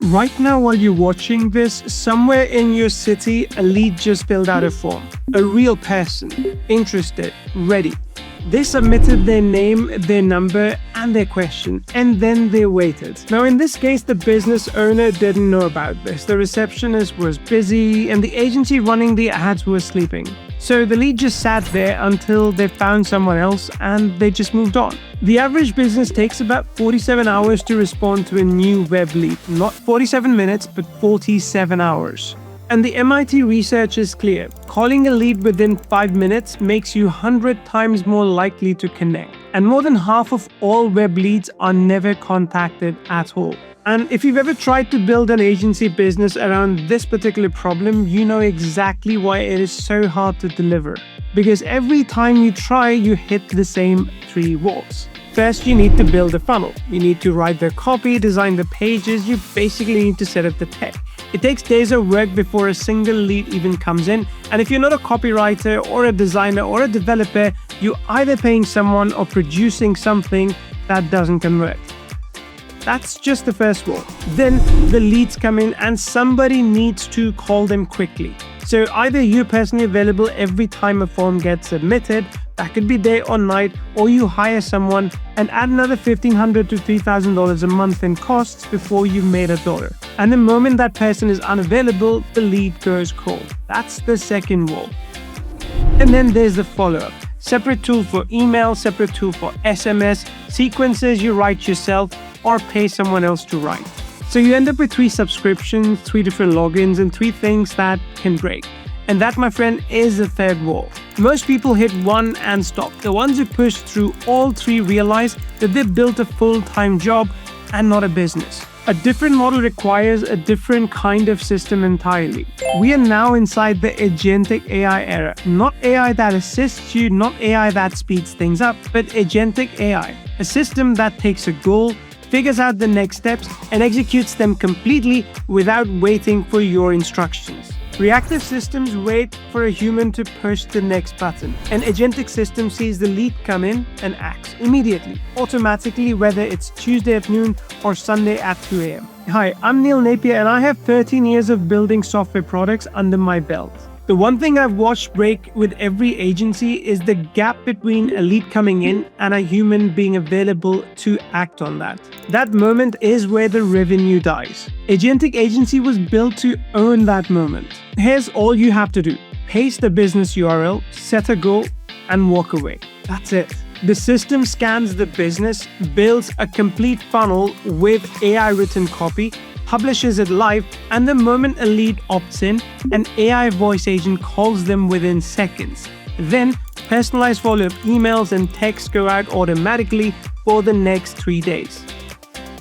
Right now, while you're watching this, somewhere in your city, a lead just filled out a form. A real person, interested, ready. They submitted their name, their number, and their question, and then they waited. Now, in this case, the business owner didn't know about this. The receptionist was busy, and the agency running the ads was sleeping. So the lead just sat there until they found someone else, and they just moved on. The average business takes about 47 hours to respond to a new web lead. Not 47 minutes, but 47 hours. And the MIT research is clear. Calling a lead within 5 minutes makes you 100 times more likely to connect. And more than half of all web leads are never contacted at all. And if you've ever tried to build an agency business around this particular problem, you know exactly why it is so hard to deliver. Because every time you try, you hit the same 3 walls. First, you need to build a funnel. You need to write the copy, design the pages. You basically need to set up the tech. It takes days of work before a single lead even comes in. And if you're not a copywriter or a designer or a developer, you're either paying someone or producing something that doesn't convert. That's just the first wall. Then the leads come in and somebody needs to call them quickly. So either you're personally available every time a form gets submitted, that could be day or night, or you hire someone and add another $1,500 to $3,000 a month in costs before you've made $1. And the moment that person is unavailable, the lead goes cold. That's the second wall. And then there's the follow-up. Separate tool for email, separate tool for SMS, sequences you write yourself or pay someone else to write. So you end up with 3 subscriptions, 3 different logins, and 3 things that can break. And that, my friend, is the third wall. Most people hit one and stop. The ones who push through all 3 realize that they've built a full-time job and not a business. A different model requires a different kind of system entirely. We are now inside the Agentic AI era. Not AI that assists you, not AI that speeds things up, but Agentic AI. A system that takes a goal, figures out the next steps, and executes them completely without waiting for your instructions. Reactive systems wait for a human to push the next button. An agentic system sees the lead come in and acts immediately, automatically, whether it's Tuesday at noon or Sunday at 2 a.m. Hi, I'm Neil Napier and I have 13 years of building software products under my belt. The one thing I've watched break with every agency is the gap between a lead coming in and a human being available to act on that. That moment is where the revenue dies. Agentic Agency was built to own that moment. Here's all you have to do. Paste the business URL, set a goal, and walk away. That's it. The system scans the business, builds a complete funnel with AI written copy, publishes it live, and the moment a lead opts in, an AI voice agent calls them within seconds. Then, personalized follow-up emails and texts go out automatically for the next 3 days.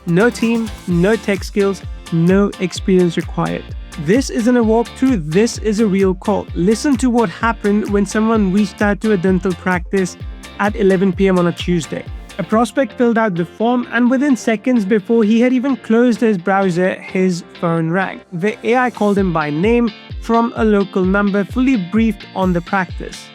No team, no tech skills, no experience required. This isn't a walkthrough, this is a real call. Listen to what happened when someone reached out to a dental practice at 11 p.m. on a Tuesday. A prospect filled out the form, and within seconds before he had even closed his browser, his phone rang. The AI called him by name from a local number, fully briefed on the practice.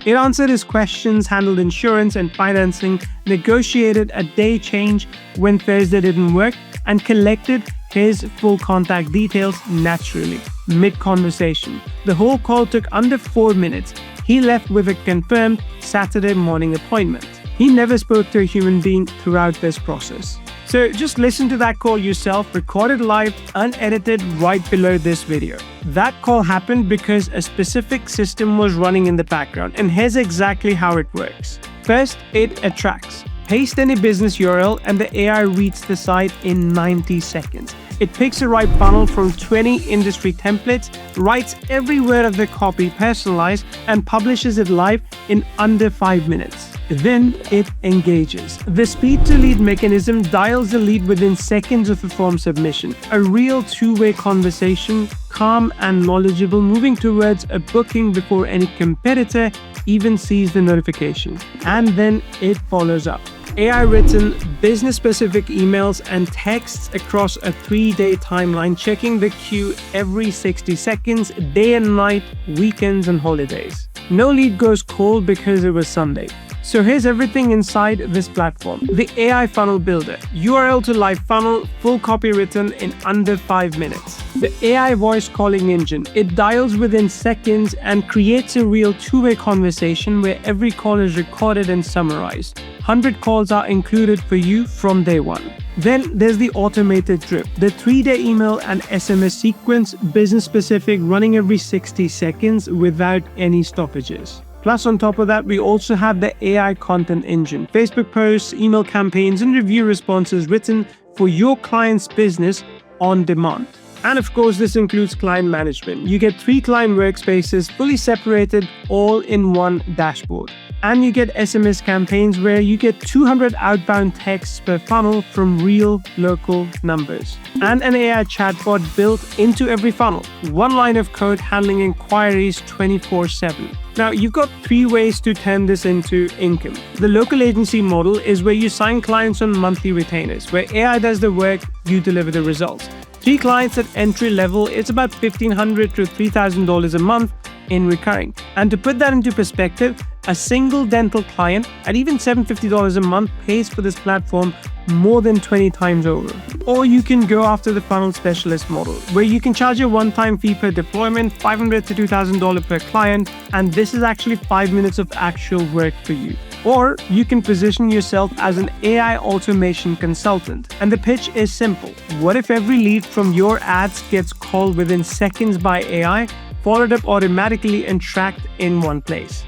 It answered his questions, handled insurance and financing, negotiated a day change when Thursday didn't work, and collected his full contact details naturally, mid-conversation. The whole call took under 4 minutes. He left with a confirmed Saturday morning appointment. He never spoke to a human being throughout this process. So just listen to that call yourself, recorded live, unedited, right below this video. That call happened because a specific system was running in the background, and here's exactly how it works. First, it attracts. Paste any business URL and the AI reads the site in 90 seconds. It picks the right funnel from 20 industry templates, writes every word of the copy personalized, and publishes it live in under 5 minutes. Then it engages. The speed to lead mechanism dials the lead within seconds of a form submission. A real two-way conversation, calm and knowledgeable, moving towards a booking before any competitor even sees the notification. And then it follows up. AI-written, business-specific emails and texts across a 3-day timeline, checking the queue every 60 seconds, day and night, weekends and holidays. No lead goes cold because it was Sunday. So here's everything inside this platform. The AI funnel builder, URL to live funnel, full copy written in under 5 minutes. The AI voice calling engine, it dials within seconds and creates a real two-way conversation where every call is recorded and summarized. 100 calls are included for you from day one. Then there's the automated drip, the 3-day email and SMS sequence, business specific, running every 60 seconds without any stoppages. Plus, on top of that, we also have the AI content engine, Facebook posts, email campaigns, and review responses written for your client's business on demand. And of course, this includes client management. You get 3 client workspaces fully separated, all in one dashboard. And you get SMS campaigns where you get 200 outbound texts per funnel from real local numbers. And an AI chatbot built into every funnel. One line of code handling inquiries 24/7. Now, you've got 3 ways to turn this into income. The local agency model is where you sign clients on monthly retainers, where AI does the work, you deliver the results. 3 clients at entry level, it's about $1,500 to $3,000 a month in recurring. And to put that into perspective, a single dental client at even $750 a month pays for this platform more than 20 times over. Or you can go after the funnel specialist model, where you can charge a one-time fee per deployment, $500 to $2,000 per client, and this is actually 5 minutes of actual work for you. Or you can position yourself as an AI automation consultant. And the pitch is simple. What if every lead from your ads gets called within seconds by AI, followed up automatically and tracked in one place?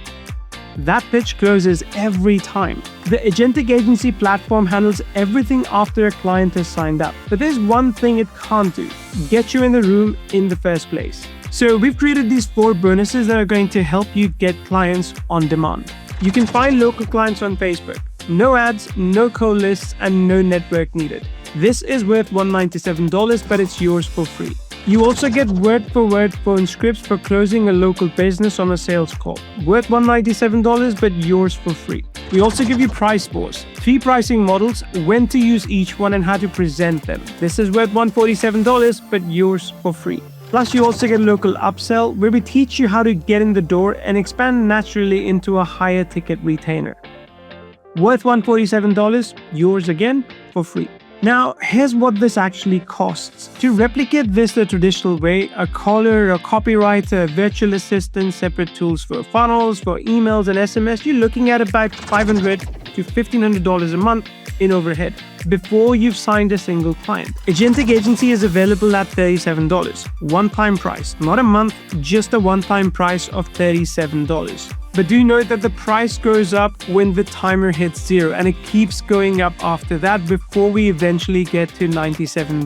That pitch closes every time. The Agentic agency platform handles everything after a client has signed up. But there's one thing it can't do: get you in the room in the first place. So we've created these 4 bonuses that are going to help you get clients on demand. You can find local clients on Facebook. No ads, no cold lists, and no network needed. This is worth $197, but it's yours for free. You also get word-for-word phone scripts for closing a local business on a sales call. Worth $197, but yours for free. We also give you price boards, 3 pricing models, when to use each one and how to present them. This is worth $147, but yours for free. Plus, you also get a local upsell where we teach you how to get in the door and expand naturally into a higher ticket retainer. Worth $147, yours again for free. Now, here's what this actually costs. To replicate this the traditional way, a caller, a copywriter, a virtual assistant, separate tools for funnels, for emails and SMS, you're looking at about $500 to $1,500 a month in overhead before you've signed a single client. Agentic Agency is available at $37. One-time price, not a month, just a one-time price of $37. But do note that the price goes up when the timer hits 0, and it keeps going up after that before we eventually get to $97.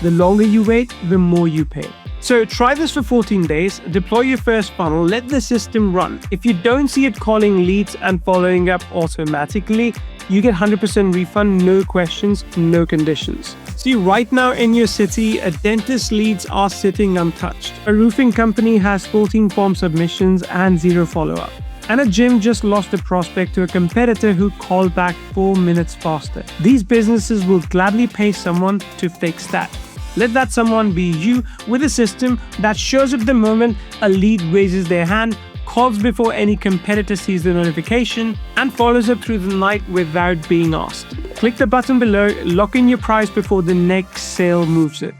The longer you wait, the more you pay. So try this for 14 days, deploy your first funnel, let the system run. If you don't see it calling leads and following up automatically, you get 100% refund, no questions, no conditions. See, right now in your city, a dentist leads are sitting untouched. A roofing company has 14 form submissions and 0 follow-up. And a gym just lost a prospect to a competitor who called back 4 minutes faster. These businesses will gladly pay someone to fix that. Let that someone be you, with a system that shows up the moment a lead raises their hand, calls before any competitor sees the notification, and follows up through the night without being asked. Click the button below, lock in your price before the next sale moves it.